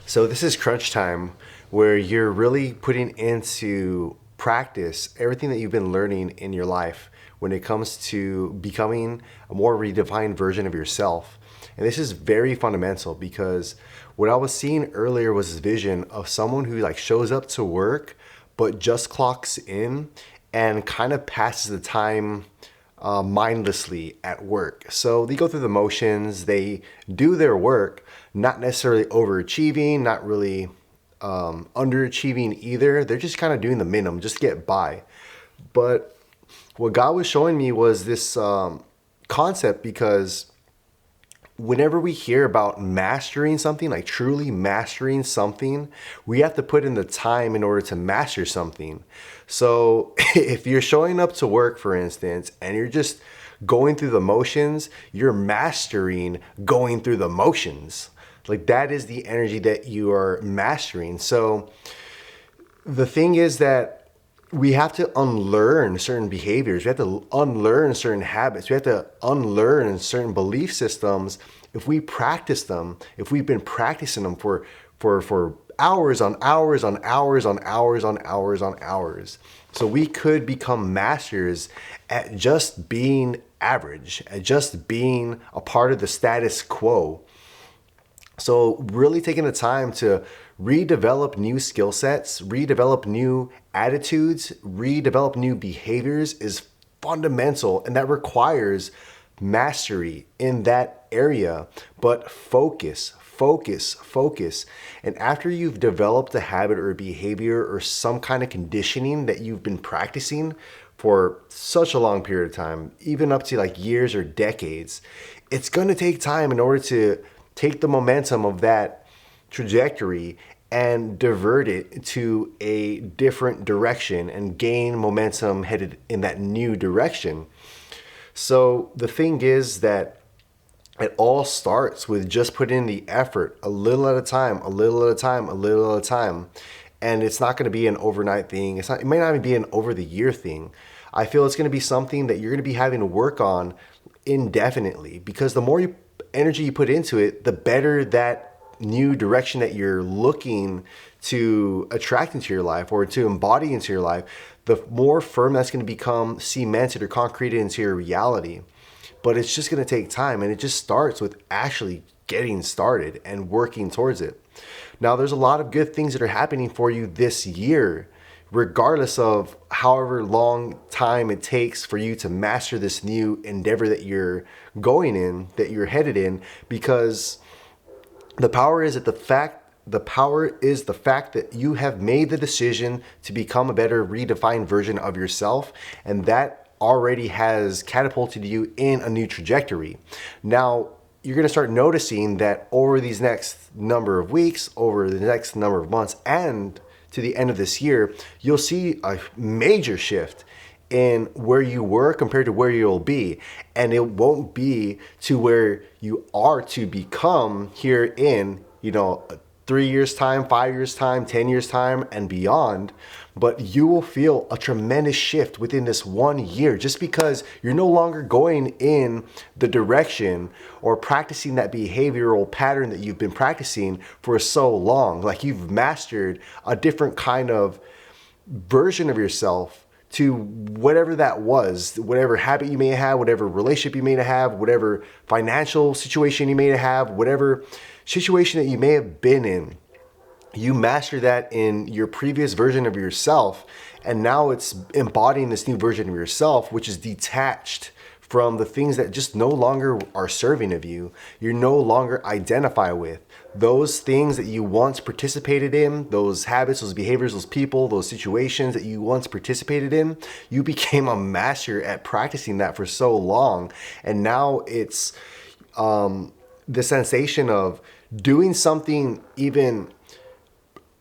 So this is crunch time where you're really putting into practice everything that you've been learning in your life when it comes to becoming a more redefined version of yourself. And this is very fundamental because what I was seeing earlier was this vision of someone who shows up to work but just clocks in and kind of passes the time mindlessly at work. So they go through the motions, they do their work, not necessarily overachieving, not really underachieving either. They're just kind of doing the minimum just to get by. But what God was showing me was this concept, because whenever we hear about mastering something, like truly mastering something, we have to put in the time in order to master something. So if you're showing up to work, for instance, and you're just going through the motions, you're mastering going through the motions. Like, that is the energy that you are mastering. So the thing is that we have to unlearn certain behaviors. We have to unlearn certain habits. We have to unlearn certain belief systems. If we practice them, if we've been practicing them for hours on hours on hours on hours on hours on hours. So we could become masters at just being average, at just being a part of the status quo. So really taking the time to redevelop new skill sets, redevelop new attitudes, redevelop new behaviors is fundamental, and that requires mastery in that area. But focus. And after you've developed a habit or a behavior or some kind of conditioning that you've been practicing for such a long period of time, even up to years or decades, it's going to take time in order to take the momentum of that trajectory and divert it to a different direction and gain momentum headed in that new direction. So the thing is that it all starts with just putting in the effort, a little at a time, a little at a time, a little at a time. And it's not going to be an overnight thing. It might not even be an over the year thing. I feel it's going to be something that you're going to be having to work on indefinitely, because the more energy you put into it, the better that new direction that you're looking to attract into your life or to embody into your life, the more firm that's going to become cemented or concreted into your reality. But it's just going to take time, and it just starts with actually getting started and working towards it. Now, there's a lot of good things that are happening for you this year, regardless of however long time it takes for you to master this new endeavor that you're going in, that you're headed in, because the power is the fact that you have made the decision to become a better redefined version of yourself, and that already has catapulted you in a new trajectory. Now, you're going to start noticing that over these next number of weeks, over the next number of months, and to the end of this year, you'll see a major shift in where you were compared to where you'll be. And it won't be to where you are to become here in, 3 years time, 5 years time, 10 years time, and beyond. But you will feel a tremendous shift within this 1 year, just because you're no longer going in the direction or practicing that behavioral pattern that you've been practicing for so long. Like, you've mastered a different kind of version of yourself to whatever that was, whatever habit you may have, whatever relationship you may have, whatever financial situation you may have, whatever situation that you may have been in. You mastered that in your previous version of yourself, and now it's embodying this new version of yourself, which is detached from the things that just no longer are serving of you. You're no longer identify with those things that you once participated in, those habits, those behaviors, those people, those situations that you once participated in. You became a master at practicing that for so long, and now it's the sensation of doing something even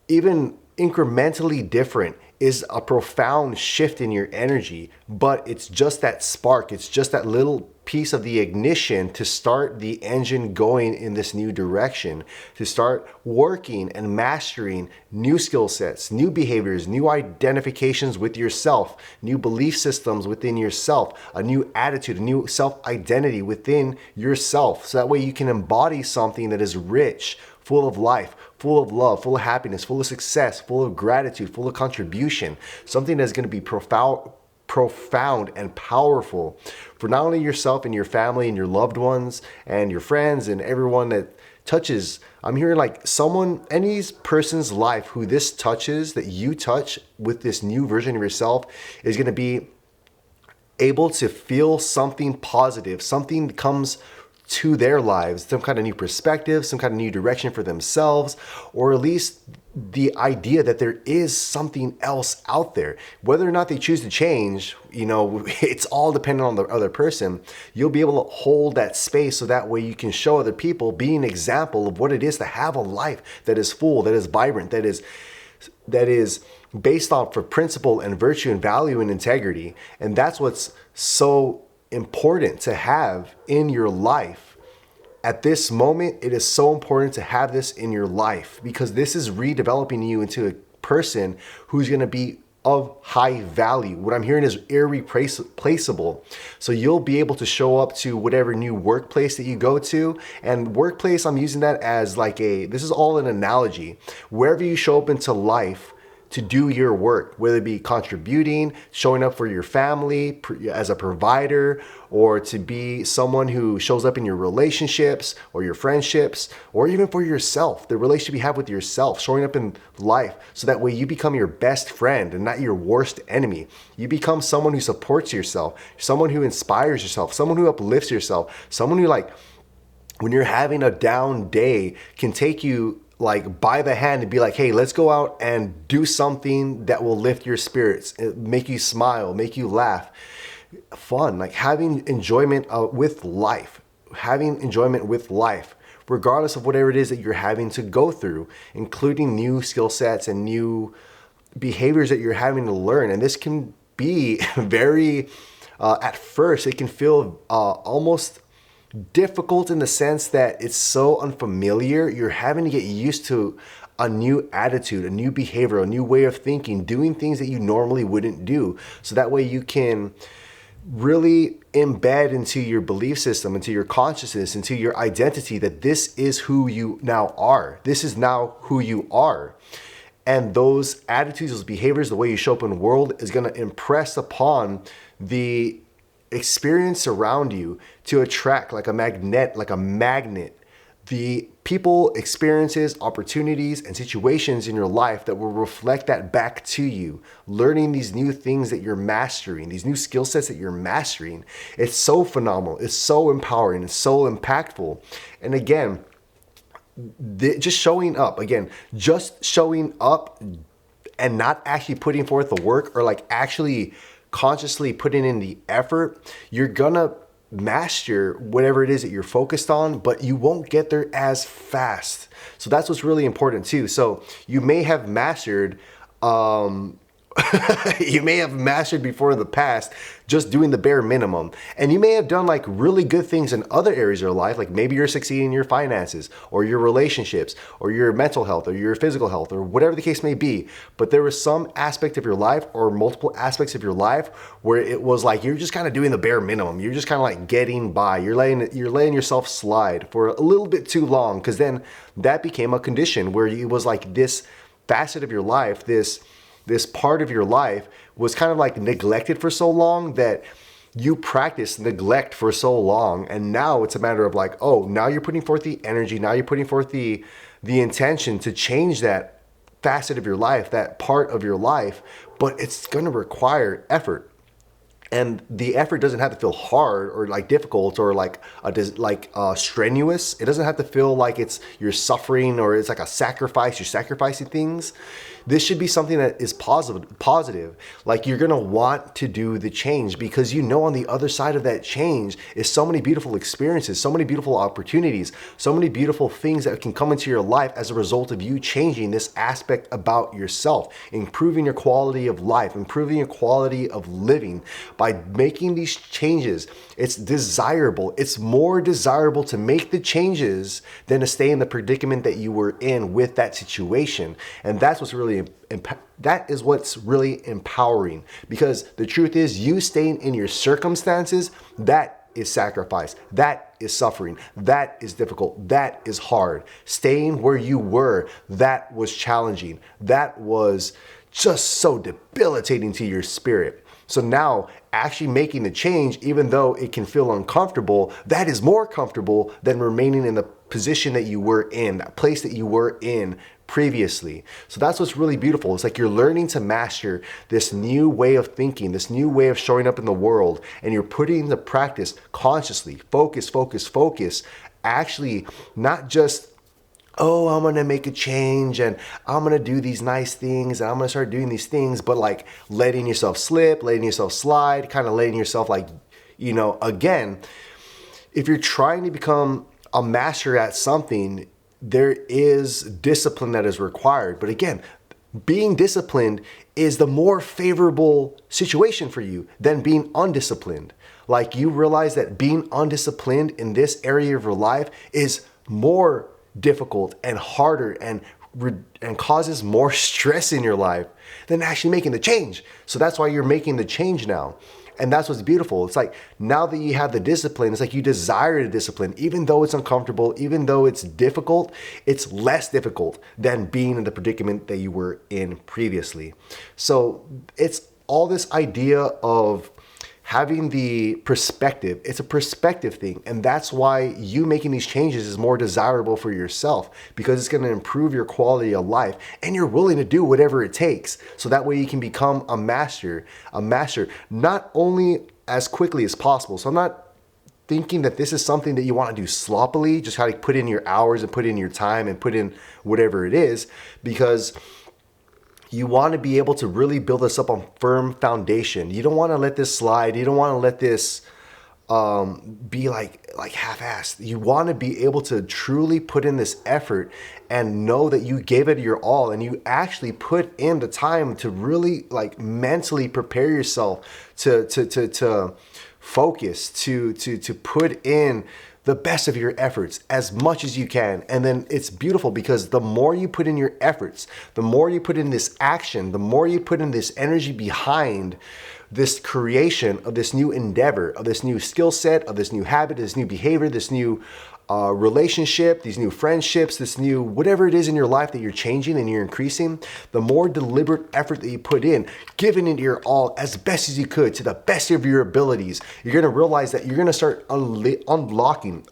incrementally different is a profound shift in your energy, but it's just that spark. It's just that little piece of the ignition to start the engine going in this new direction, to start working and mastering new skill sets, new behaviors, new identifications with yourself, new belief systems within yourself, a new attitude, a new self-identity within yourself. So that way you can embody something that is rich, full of life, full of love, full of happiness, full of success, full of gratitude, full of contribution, something that's going to be profound and powerful for not only yourself and your family and your loved ones and your friends and everyone that touches. I'm hearing like any person's life who this touches, that you touch with this new version of yourself, is going to be able to feel something positive, something comes to their lives, some kind of new perspective, some kind of new direction for themselves, or at least the idea that there is something else out there. Whether or not they choose to change, it's all dependent on the other person. You'll be able to hold that space so that way you can show other people, be an example of what it is to have a life that is full, that is vibrant, that is based off of principle and virtue and value and integrity. And that's what's so important to have in your life. At this moment, it is so important to have this in your life, because this is redeveloping you into a person who's going to be of high value. What I'm hearing is irreplaceable. So you'll be able to show up to whatever new workplace that you go to. And workplace, I'm using that as this is all an analogy. Wherever you show up into life to do your work, whether it be contributing, showing up for your family as a provider, or to be someone who shows up in your relationships or your friendships, or even for yourself, the relationship you have with yourself, showing up in life so that way you become your best friend and not your worst enemy. You become someone who supports yourself, someone who inspires yourself, someone who uplifts yourself, someone who, like, when you're having a down day, can take you like by the hand and be like, hey, let's go out and do something that will lift your spirits, make you smile, make you laugh. Fun, like having enjoyment with life, regardless of whatever it is that you're having to go through, including new skill sets and new behaviors that you're having to learn. And this can be very, at first, it can feel almost difficult in the sense that it's so unfamiliar. You're having to get used to a new attitude, a new behavior, a new way of thinking, doing things that you normally wouldn't do. So that way you can really embed into your belief system, into your consciousness, into your identity, that this is who you now are. This is now who you are. And those attitudes, those behaviors, the way you show up in the world is going to impress upon the experience around you to attract like a magnet, the people, experiences, opportunities, and situations in your life that will reflect that back to you. Learning these new things that you're mastering, these new skill sets that you're mastering. It's so phenomenal. It's so empowering. It's so impactful. And again, just showing up and not actually putting forth the work, or like actually consciously putting in the effort, you're gonna master whatever it is that you're focused on, but you won't get there as fast. So that's what's really important too. So you may have mastered you may have mastered before in the past just doing the bare minimum. And you may have done like really good things in other areas of your life, like maybe you're succeeding in your finances or your relationships or your mental health or your physical health or whatever the case may be. But there was some aspect of your life or multiple aspects of your life where it was like you're just kind of doing the bare minimum. You're just kind of like getting by. You're letting yourself slide for a little bit too long, because then that became a condition where it was like this facet of your life, this part of your life was kind of like neglected for so long that you practiced neglect for so long. And now it's a matter of like, oh, now you're putting forth the energy. Now you're putting forth the intention to change that facet of your life, that part of your life, but it's going to require effort. And the effort doesn't have to feel hard or like difficult or like strenuous. It doesn't have to feel like you're suffering or it's like a sacrifice. You're sacrificing things. This should be something that is positive. Like you're gonna want to do the change because you know on the other side of that change is so many beautiful experiences, so many beautiful opportunities, so many beautiful things that can come into your life as a result of you changing this aspect about yourself, improving your quality of life, improving your quality of living. By making these changes, it's desirable. It's more desirable to make the changes than to stay in the predicament that you were in with that situation. And that's what's really empowering, because the truth is, you staying in your circumstances, that is sacrifice. That is suffering. That is difficult. That is hard. Staying where you were, that was challenging. That was just so debilitating to your spirit. So now actually making the change, even though it can feel uncomfortable, that is more comfortable than remaining in the position that you were in, that place that you were in previously. So that's what's really beautiful. It's like you're learning to master this new way of thinking, this new way of showing up in the world, and you're putting into practice consciously. Focus, focus, focus. Actually, not just, oh, I'm going to make a change and I'm going to do these nice things and I'm going to start doing these things, but like letting yourself slip, letting yourself slide, kind of letting yourself like, again, if you're trying to become a master at something, there is discipline that is required. But again, being disciplined is the more favorable situation for you than being undisciplined. Like you realize that being undisciplined in this area of your life is more difficult and harder and causes more stress in your life than actually making the change. So that's why you're making the change now. And that's what's beautiful. It's like now that you have the discipline, it's like you desire the discipline. Even though it's uncomfortable, even though it's difficult, it's less difficult than being in the predicament that you were in previously. So it's all this idea of having the perspective. It's a perspective thing. And that's why you making these changes is more desirable for yourself, because it's going to improve your quality of life and you're willing to do whatever it takes. So that way you can become a master, not only as quickly as possible. So I'm not thinking that this is something that you want to do sloppily, just how to put in your hours and put in your time and put in whatever it is, because you want to be able to really build this up on firm foundation. You don't want to let this slide. You don't want to let this be like half-assed. You want to be able to truly put in this effort and know that you gave it your all and you actually put in the time to really like mentally prepare yourself to focus, to put in the best of your efforts as much as you can. And then it's beautiful because the more you put in your efforts, the more you put in this action, the more you put in this energy behind this creation of this new endeavor, of this new skill set, of this new habit, this new behavior, this new relationship, these new friendships, this new whatever it is in your life that you're changing and you're increasing, the more deliberate effort that you put in, giving it your all as best as you could to the best of your abilities, you're going to realize that you're going to start unlocking,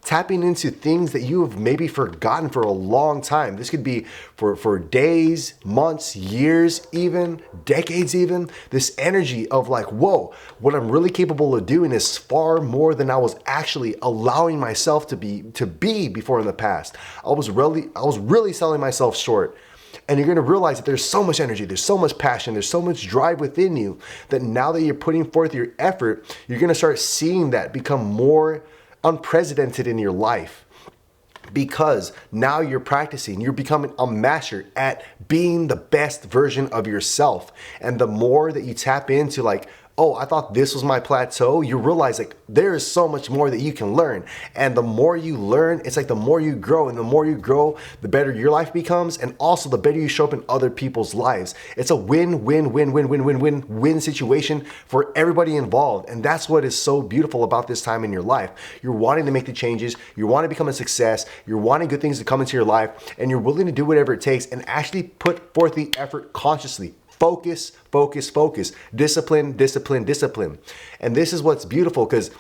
tapping into things that you have maybe forgotten for a long time. This could be for days, months, years, even decades even. This energy of like, whoa, what I'm really capable of doing is far more than I was actually allowing myself to be before in the past. I was really selling myself short. And you're going to realize that there's so much energy, there's so much passion, there's so much drive within you that now that you're putting forth your effort, you're going to start seeing that become more unprecedented in your life, because now you're practicing, you're becoming a master at being the best version of yourself. And the more that you tap into like, oh, I thought this was my plateau, you realize like there is so much more that you can learn. And the more you learn, it's like the more you grow, and the more you grow, the better your life becomes, and also the better you show up in other people's lives. It's a win-win-win-win-win-win-win situation for everybody involved. And that's what is so beautiful about this time in your life. You're wanting to make the changes, you want to become a success, you're wanting good things to come into your life, and you're willing to do whatever it takes and actually put forth the effort consciously. Focus, focus, focus. Discipline, discipline, discipline. And this is what's beautiful, because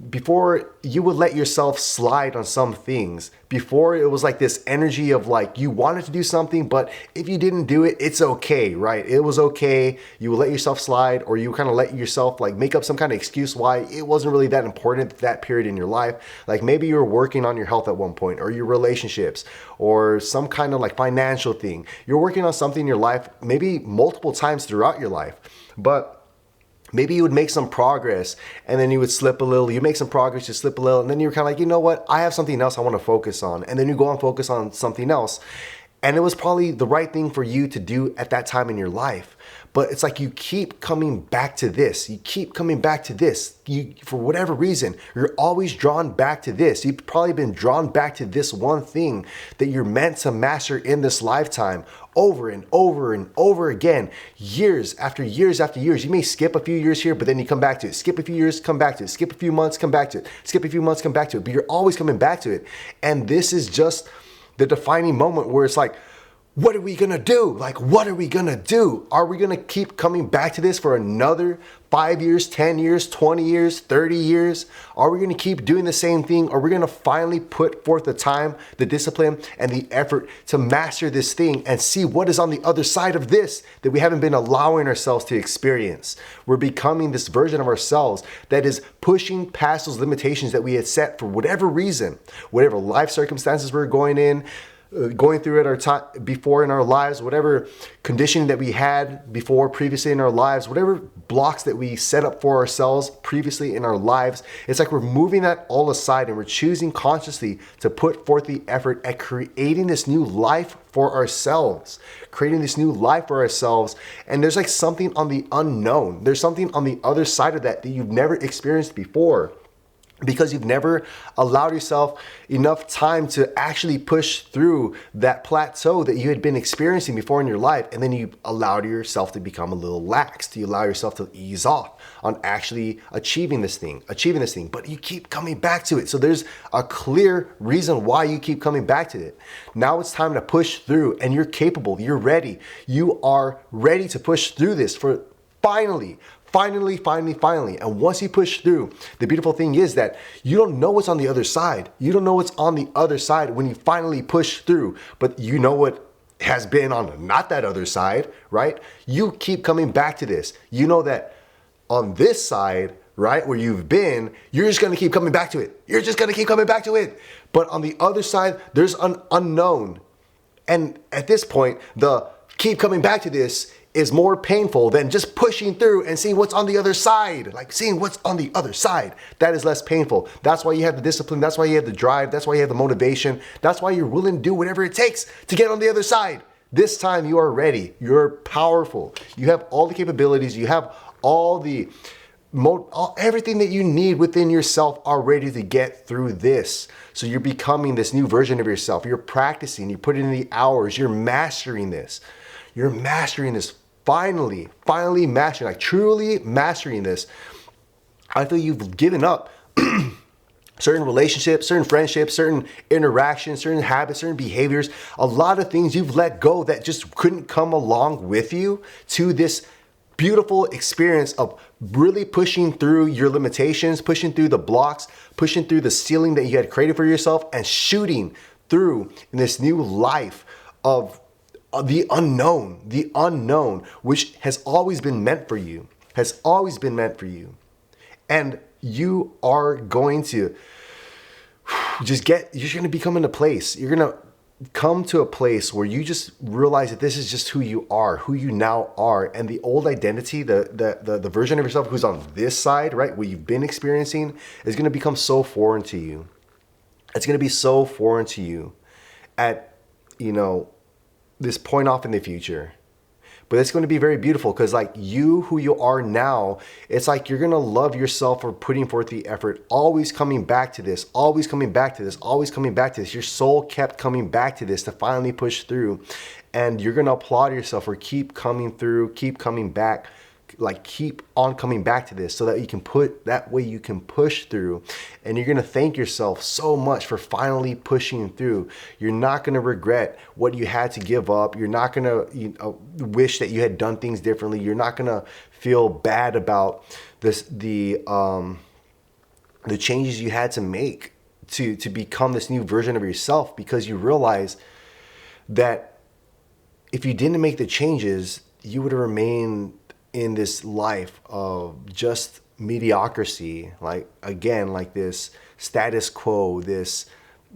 before you would let yourself slide on some things. Before it was like this energy of like you wanted to do something, but if you didn't do it, it's okay, right? It was okay. You would let yourself slide, or you kind of let yourself like make up some kind of excuse why it wasn't really that important at that period in your life. Like maybe you were working on your health at one point, or your relationships, or some kind of like financial thing. You're working on something in your life, maybe multiple times throughout your life, but maybe you would make some progress and then you would slip a little. You make some progress, you slip a little, and then you're kind of like, you know what? I have something else I want to focus on. And then you go and focus on something else. And it was probably the right thing for you to do at that time in your life. But it's like you keep coming back to this. You keep coming back to this. For whatever reason, you're always drawn back to this. You've probably been drawn back to this one thing that you're meant to master in this lifetime over and over and over again, years after years after years. You may skip a few years here, but then you come back to it. Skip a few years, come back to it. Skip a few months, come back to it. Skip a few months, come back to it. But you're always coming back to it. And this is just the defining moment where it's like, what are we gonna do? Like, what are we gonna do? Are we gonna keep coming back to this for another 5 years, 10 years, 20 years, 30 years? Are we gonna keep doing the same thing? Are we gonna finally put forth the time, the discipline, and the effort to master this thing and see what is on the other side of this that we haven't been allowing ourselves to experience? We're becoming this version of ourselves that is pushing past those limitations that we had set for whatever reason, whatever life circumstances we're going through at our time before in our lives, whatever conditioning that we had before previously in our lives, whatever blocks that we set up for ourselves previously in our lives. It's like we're moving that all aside and we're choosing consciously to put forth the effort at creating this new life for ourselves, creating this new life for ourselves. And there's like something on the unknown. There's something on the other side of that you've never experienced before, because you've never allowed yourself enough time to actually push through that plateau that you had been experiencing before in your life. And then you allowed yourself to become a little lax. You allow yourself to ease off on actually achieving this thing. But you keep coming back to it. So there's a clear reason why you keep coming back to it. Now it's time to push through, and you're capable. You're ready. You are ready to push through this for finally. And once you push through, the beautiful thing is that you don't know what's on the other side. You don't know what's on the other side when you finally push through, but you know what has been on not that other side, right? You keep coming back to this. You know that on this side, right, where you've been, you're just going to keep coming back to it. You're just going to keep coming back to it. But on the other side, there's an unknown. And at this point, the keep coming back to this is more painful than just pushing through and seeing what's on the other side. Like seeing what's on the other side, that is less painful. That's why you have the discipline. That's why you have the drive. That's why you have the motivation. That's why you're willing to do whatever it takes to get on the other side. This time you are ready. You're powerful. You have all the capabilities. You have everything that you need within yourself are ready to get through this. So you're becoming this new version of yourself. You're practicing. You're putting in the hours. You're mastering this. You're mastering this. Finally mastering, like truly mastering this. I feel you've given up certain relationships, certain friendships, certain interactions, certain habits, certain behaviors, a lot of things you've let go that just couldn't come along with you to this beautiful experience of really pushing through your limitations, pushing through the blocks, pushing through the ceiling that you had created for yourself, and shooting through in this new life of the unknown, which has always been meant for you, And you are going to you're going to become in a place, you're going to come to a place where you just realize that this is just who you are, who you now are. And the old identity, the version of yourself who's on this side, right, what you've been experiencing, is going to become so foreign to you. It's going to be so foreign to you at, this point off in the future. But it's going to be very beautiful because like you, who you are now, it's like you're going to love yourself for putting forth the effort, always coming back to this, always coming back to this, always coming back to this. Your soul kept coming back to this to finally push through. And you're going to applaud yourself for keep coming through, keep coming back, like keep on coming back to this so that you can push through. And you're going to thank yourself so much for finally pushing through. You're not going to regret what you had to give up. You're not going to wish that you had done things differently. You're not going to feel bad about the changes you had to make to become this new version of yourself, because you realize that if you didn't make the changes, you would have remained in this life of just mediocrity, like this status quo, this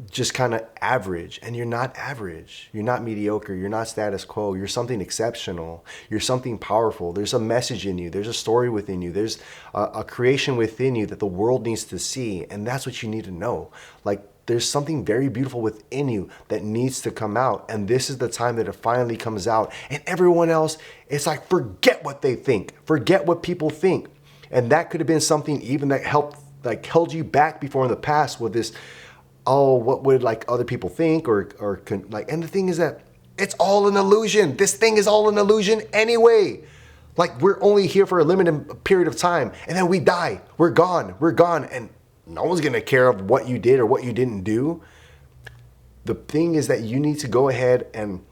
just kind of average. And you're not average, you're not mediocre, you're not status quo, you're something exceptional, you're something powerful. There's a message in you, there's a story within you, there's a creation within you that the world needs to see. And that's what you need to know. Like, there's something very beautiful within you that needs to come out. And this is the time that it finally comes out. And everyone else, it's like, forget what they think. Forget what people think. And that could have been something even that held you back before in the past with this, oh, what would like other people think and the thing is that it's all an illusion. This thing is all an illusion anyway. Like, we're only here for a limited period of time and then we die. We're gone. And no one's going to care of what you did or what you didn't do. The thing is that you need to go ahead and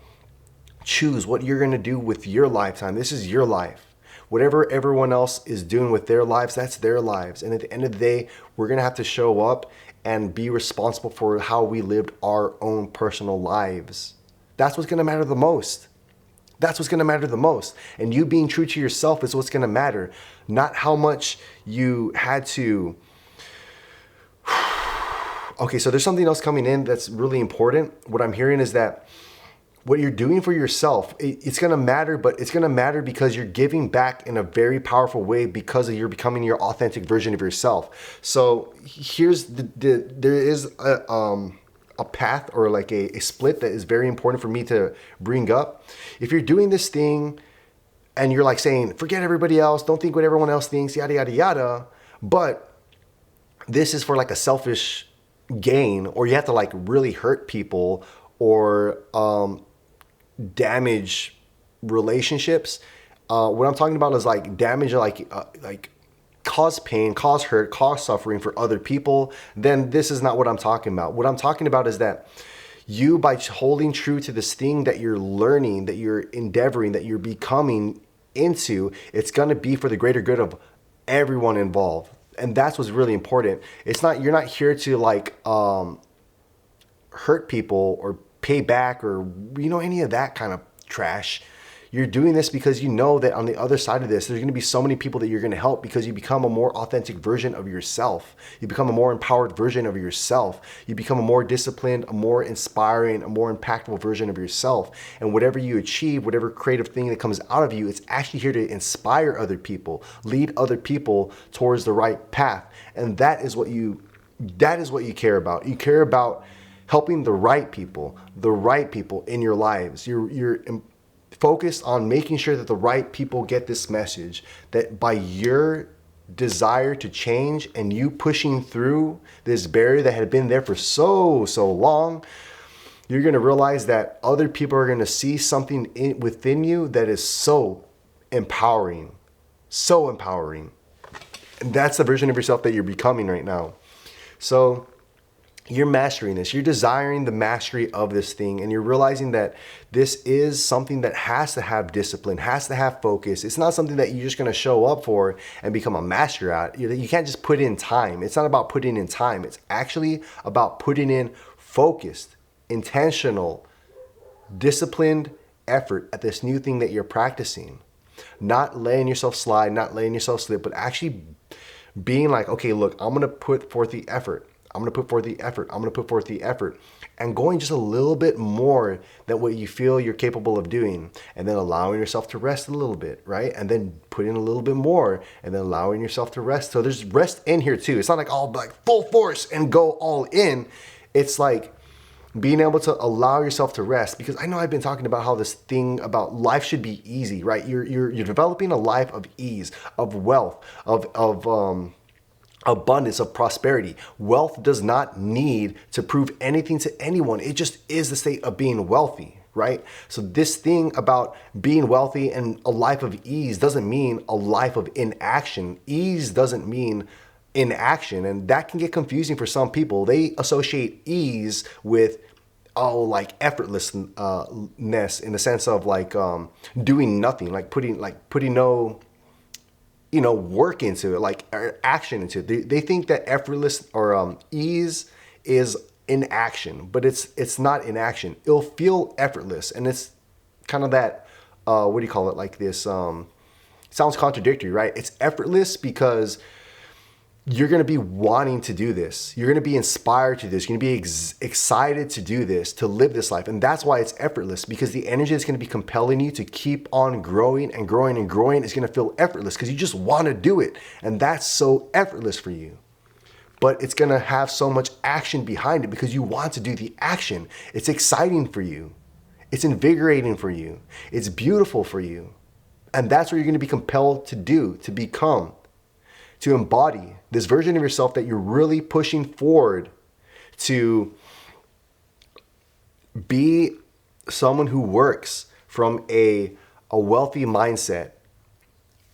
choose what you're going to do with your lifetime. This is your life. Whatever everyone else is doing with their lives, that's their lives. And at the end of the day, we're going to have to show up and be responsible for how we lived our own personal lives. That's what's going to matter the most. That's what's going to matter the most. And you being true to yourself is what's going to matter. Not how much you had to... Okay, so there's something else coming in that's really important. What I'm hearing is that what you're doing for yourself, it's going to matter, but it's going to matter because you're giving back in a very powerful way because you're becoming your authentic version of yourself. So here's there is a path or like a split that is very important for me to bring up. If you're doing this thing and you're like saying, forget everybody else, don't think what everyone else thinks, yada, yada, yada, but this is for like a selfish gain, or you have to like really hurt people or damage relationships. What I'm talking about is like damage, like cause pain, cause hurt, cause suffering for other people. Then this is not what I'm talking about. What I'm talking about is that you, by holding true to this thing that you're learning, that you're endeavoring, that you're becoming into, it's going to be for the greater good of everyone involved. And that's what's really important. You're not here to like hurt people or pay back or, any of that kind of trash. You're doing this because you know that on the other side of this, there's going to be so many people that you're going to help because you become a more authentic version of yourself. You become a more empowered version of yourself. You become a more disciplined, a more inspiring, a more impactful version of yourself. And whatever you achieve, whatever creative thing that comes out of you, it's actually here to inspire other people, lead other people towards the right path. And that is what you care about. You care about helping the right people in your lives. You're focused on making sure that the right people get this message, that by your desire to change and you pushing through this barrier that had been there for so long, you're going to realize that other people are going to see something within you that is so empowering. And that's the version of yourself that you're becoming right now. So you're mastering this. You're desiring the mastery of this thing, and you're realizing that this is something that has to have discipline, has to have focus. It's not something that you're just going to show up for and become a master at. You can't just put in time. It's not about putting in time. It's actually about putting in focused, intentional, disciplined effort at this new thing that you're practicing. Not letting yourself slide, not letting yourself slip, but actually being like, okay, look, I'm going to put forth the effort. I'm going to put forth the effort. I'm going to put forth the effort, and going just a little bit more than what you feel you're capable of doing, and then allowing yourself to rest a little bit, right? And then put in a little bit more, and then allowing yourself to rest. So there's rest in here too. It's not like all like full force and go all in. It's like being able to allow yourself to rest, because I know I've been talking about how this thing about life should be easy, right? You're developing a life of ease, of wealth, of abundance, of prosperity. Wealth does not need to prove anything to anyone. It just is the state of being wealthy, right? So this thing about being wealthy and a life of ease doesn't mean a life of inaction. Ease doesn't mean inaction, and that can get confusing for some people. They associate ease with like effortlessness in the sense of like doing nothing, like putting no work into it, like action into it. They think that effortless or ease is inaction, but it's not inaction. It'll feel effortless, and it's kind of that what do you call it? Like this sounds contradictory, right? It's effortless because you're going to be wanting to do this. You're going to be inspired to this. You're going to be excited to do this, to live this life. And that's why it's effortless, because the energy that's going to be compelling you to keep on growing and growing and growing is going to feel effortless because you just want to do it. And that's so effortless for you. but it's going to have so much action behind it because you want to do the action. It's exciting for you. It's invigorating for you. It's beautiful for you. And that's what you're going to be compelled to do, to become, to embody this version of yourself that you're really pushing forward to be someone who works from a wealthy mindset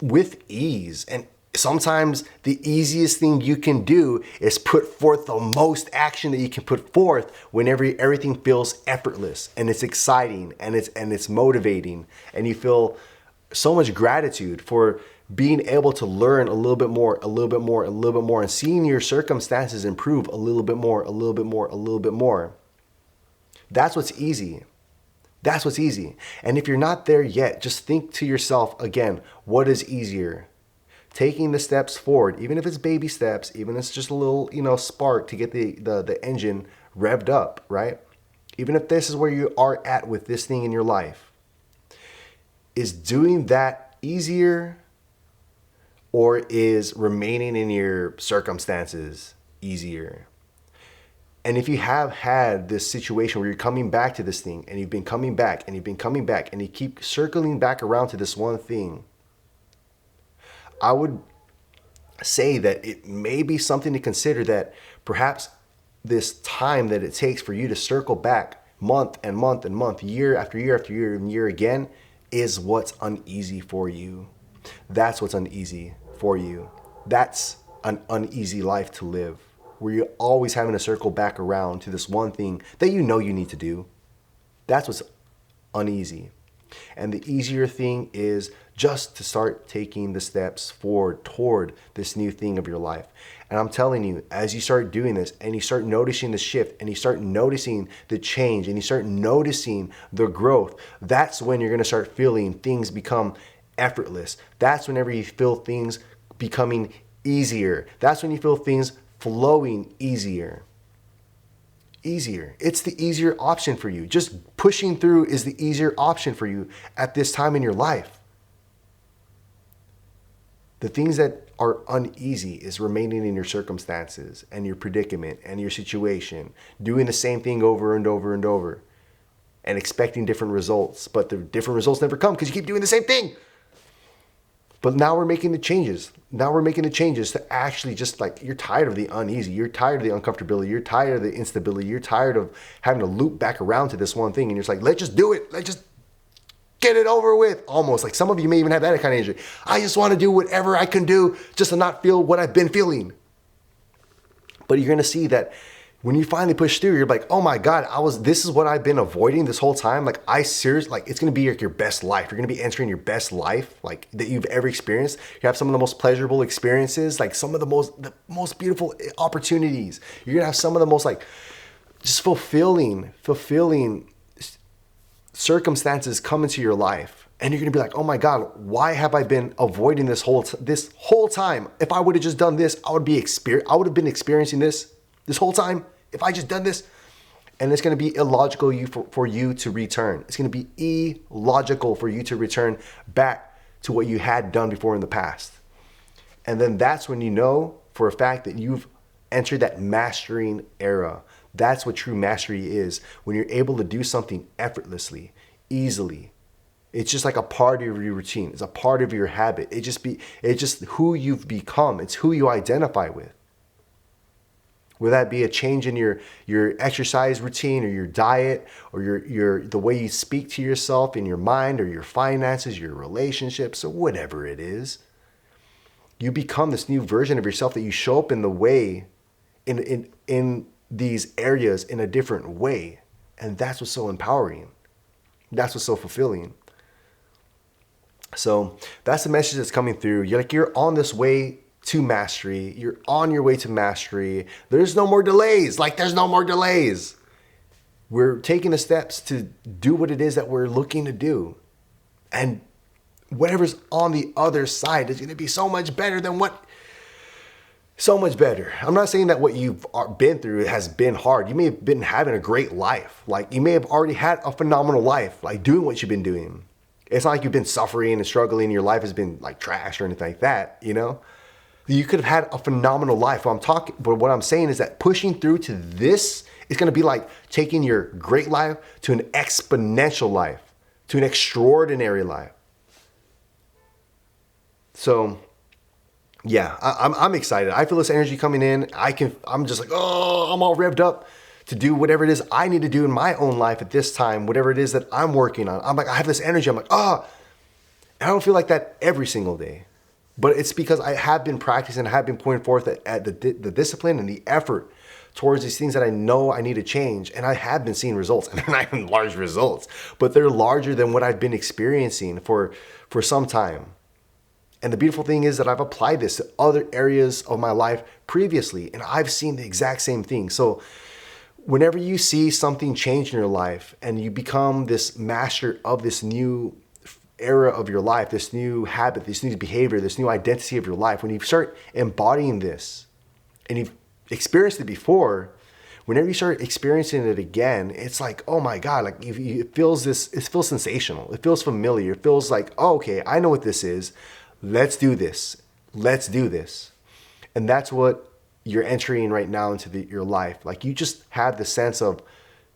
with ease. And sometimes the easiest thing you can do is put forth the most action that you can put forth whenever everything feels effortless and it's exciting and it's motivating, and you feel so much gratitude for being able to learn a little bit more, a little bit more, a little bit more, and seeing your circumstances improve a little bit more, a little bit more, a little bit more. That's what's easy. That's what's easy. And if you're not there yet, just think to yourself again, what is easier? Taking the steps forward, even if it's baby steps, even if it's just a little, spark to get the engine revved up, right? Even if this is where you are at with this thing in your life, is doing that easier, or is remaining in your circumstances easier? And if you have had this situation where you're coming back to this thing, and you've been coming back and you've been coming back and you keep circling back around to this one thing, I would say that it may be something to consider, that perhaps this time that it takes for you to circle back month and month and month, year after year after year and year again, is what's uneasy for you. That's what's uneasy for you. That's an uneasy life to live, where you're always having to circle back around to this one thing that you know you need to do. That's what's uneasy. And the easier thing is just to start taking the steps forward toward this new thing of your life. And I'm telling you, as you start doing this and you start noticing the shift and you start noticing the change and you start noticing the growth, that's when you're going to start feeling things become effortless. That's whenever you feel things becoming easier. That's when you feel things flowing easier. It's the easier option for you. Just pushing through is the easier option for you at this time in your life. The things that are uneasy is remaining in your circumstances and your predicament and your situation, doing the same thing over and over and over and expecting different results. But the different results never come because you keep doing the same thing. But now we're making the changes. Now we're making the changes to actually just you're tired of the uneasy. You're tired of the uncomfortability. You're tired of the instability. You're tired of having to loop back around to this one thing. And you're just like, let's just do it. Let's just get it over with. Almost like some of you may even have that kind of energy. I just want to do whatever I can do just to not feel what I've been feeling. But you're going to see that when you finally push through, you're like, oh my God, this is what I've been avoiding this whole time. It's going to be your best life. You're going to be entering your best life, that you've ever experienced. You have some of the most pleasurable experiences, some of the most beautiful opportunities. You're going to have some of the most just fulfilling circumstances come into your life. And you're going to be like, oh my God, why have I been avoiding this whole time? If I would have just done this, I would have been experiencing this whole time if I just done this. And it's going to be illogical for you to return. It's going to be illogical for you to return back to what you had done before in the past. And then that's when you know for a fact that you've entered that mastering era. That's what true mastery is. When you're able to do something effortlessly, easily. It's just like a part of your routine. It's a part of your habit. It's just who you've become. It's who you identify with. Whether that be a change in your exercise routine or your diet or the way you speak to yourself in your mind or your finances, your relationships, or whatever it is. You become this new version of yourself that you show up in the way, in these areas in a different way. And that's what's so empowering. That's what's so fulfilling. So that's the message that's coming through. You're on this way to mastery. You're on your way to mastery. There's no more delays. There's no more delays. We're taking the steps to do what it is that we're looking to do. And whatever's on the other side is going to be so much better. I'm not saying that what you've been through has been hard. You may have been having a great life. You may have already had a phenomenal life, doing what you've been doing. It's not like you've been suffering and struggling. Your life has been trash or anything like that, You could have had a phenomenal life. But what I'm saying is that pushing through to this is going to be like taking your great life to an exponential life, to an extraordinary life. So yeah, I'm excited. I feel this energy coming in. I'm just like, oh, I'm all revved up to do whatever it is I need to do in my own life at this time, whatever it is that I'm working on. I'm like, I have this energy. I'm like, oh, I don't feel like that every single day. But it's because I have been practicing, I have been putting forth at the discipline and the effort towards these things that I know I need to change. And I have been seeing results, and they're not even large results, but they're larger than what I've been experiencing for some time. And the beautiful thing is that I've applied this to other areas of my life previously, and I've seen the exact same thing. So whenever you see something change in your life and you become this master of this new era of your life, this new habit, this new behavior, this new identity of your life, when you start embodying this and you've experienced it before, whenever you start experiencing it again, it's like, oh my God, like it feels sensational. It feels familiar. It feels like, oh, okay, I know what this is. Let's do this. Let's do this. And that's what you're entering right now into your life. Like you just have the sense of,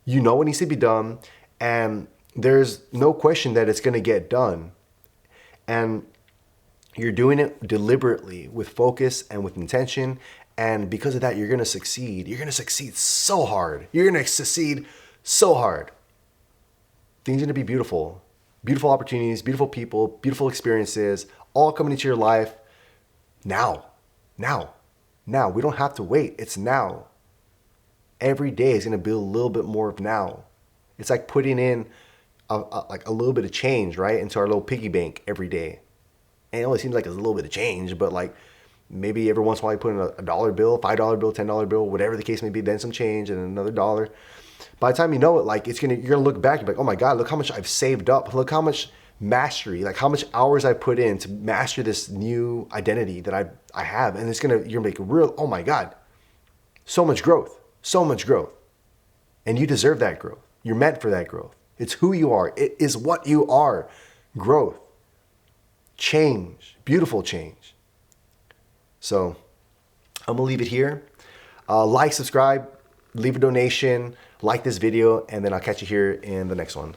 you know what needs to be done, and there's no question that it's going to get done. And you're doing it deliberately with focus and with intention. And because of that, you're going to succeed. You're going to succeed so hard. You're going to succeed so hard. Things are going to be beautiful. Beautiful opportunities, beautiful people, beautiful experiences, all coming into your life now. We don't have to wait. It's now. Every day is going to build a little bit more of now. It's like putting in like a little bit of change, right, into our little piggy bank every day. And it only seems like it's a little bit of change, but like maybe every once in a while you put in a dollar bill, $5 bill, $10 bill, whatever the case may be, then some change and another dollar. By the time you know it, like you're gonna look back and be like, oh my God, look how much I've saved up. Look how much mastery, like how much hours I put in to master this new identity that I have. And you're gonna make a real, oh my God, so much growth. And you deserve that growth. You're meant for that growth. It's who you are. It is what you are. Growth. Change. Beautiful change. So I'm gonna leave it here. Like, subscribe, leave a donation, like this video, and then I'll catch you here in the next one.